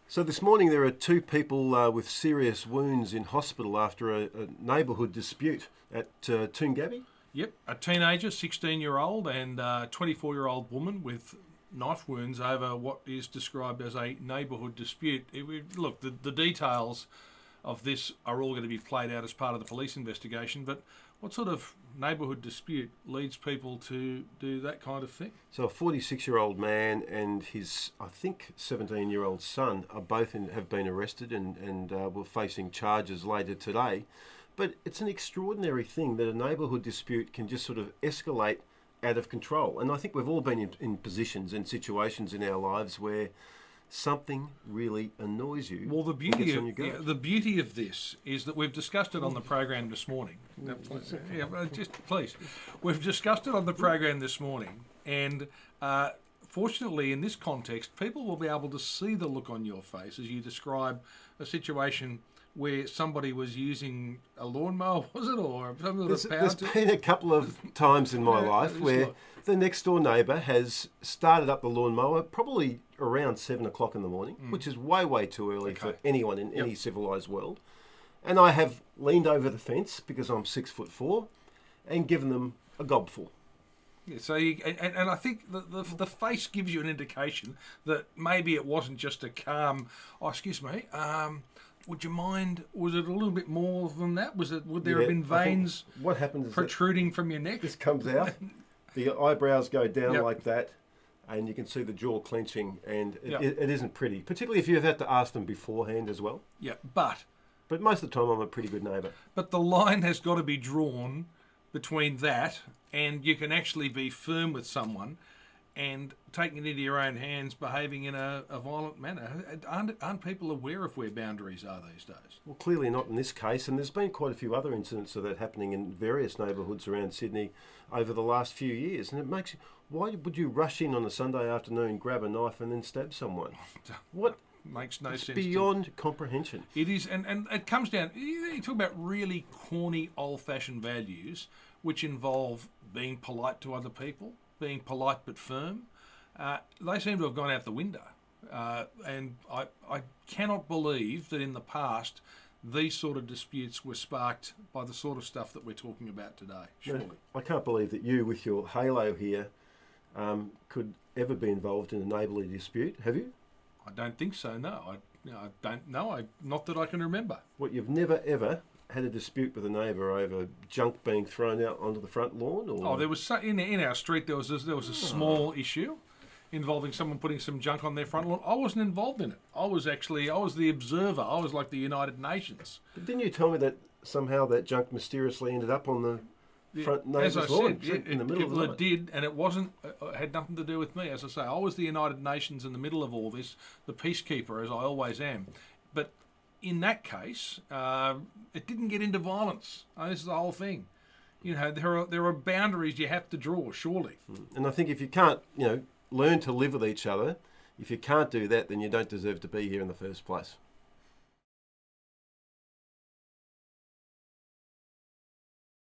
So this morning there are two people with serious wounds in hospital after a neighbourhood dispute at Toongabbie. Yep, a teenager, 16-year-old, and a 24-year-old woman with knife wounds over what is described as a neighbourhood dispute. Look, the details of this are all going to be played out as part of the police investigation, but what sort of neighbourhood dispute leads people to do that kind of thing? So a 46-year-old man and his, I think, 17-year-old son are both have been arrested and were facing charges later today. But it's an extraordinary thing that a neighbourhood dispute can just sort of escalate out of control. And I think we've all been in positions and situations in our lives where something really annoys you. Well, the beauty of this is that we've discussed it on the program this morning. Please. We've discussed it on the program this morning, and fortunately, in this context, people will be able to see the look on your face as you describe a situation where somebody was using a lawnmower, was it, or some sort of power? There's been a couple of times in my life where the next door neighbour has started up the lawnmower probably around 7 o'clock in the morning, which is way too early for anyone in any civilised world. And I have leaned over the fence because I'm 6'4" and given them a gobful. Yeah, so and I think the face gives you an indication that maybe it wasn't just a calm, oh, excuse me, would you mind? Was it a little bit more than that? Would there have been veins what happens is protruding from your neck? This comes out, the eyebrows go down like that, and you can see the jaw clenching, and it isn't pretty, particularly if you've had to ask them beforehand as well. Yeah, but most of the time I'm a pretty good neighbour. But the line has got to be drawn between that and you can actually be firm with someone and taking it into your own hands, behaving in a violent manner. Aren't people aware of where boundaries are these days? Well, clearly not in this case, and there's been quite a few other incidents of that happening in various neighbourhoods around Sydney over the last few years, and it makes you, why would you rush in on a Sunday afternoon, grab a knife and then stab someone? What? Makes no sense. Beyond comprehension. It is, and it comes down, you talk about really corny, old-fashioned values, which involve being polite to other people, being polite but firm. They seem to have gone out the window. And I cannot believe that in the past these sort of disputes were sparked by the sort of stuff that we're talking about today, surely. No, I can't believe that you, with your halo here, could ever be involved in a neighbourly dispute. Have you? I don't think so, no. I don't know. Not that I can remember. What, you've never, ever had a dispute with a neighbour over junk being thrown out onto the front lawn? Or? Oh, there was in our street there was a small issue involving someone putting some junk on their front lawn. I wasn't involved in it. I was the observer. I was like the United Nations. But didn't you tell me that somehow that junk mysteriously ended up on the front neighbour's lawn in the middle of the night? It did, and it wasn't. It had nothing to do with me. As I say, I was the United Nations in the middle of all this, the peacekeeper, as I always am. But in that case, it didn't get into violence. This is the whole thing. You know, there are boundaries you have to draw, surely. And I think if you can't, learn to live with each other, if you can't do that, then you don't deserve to be here in the first place.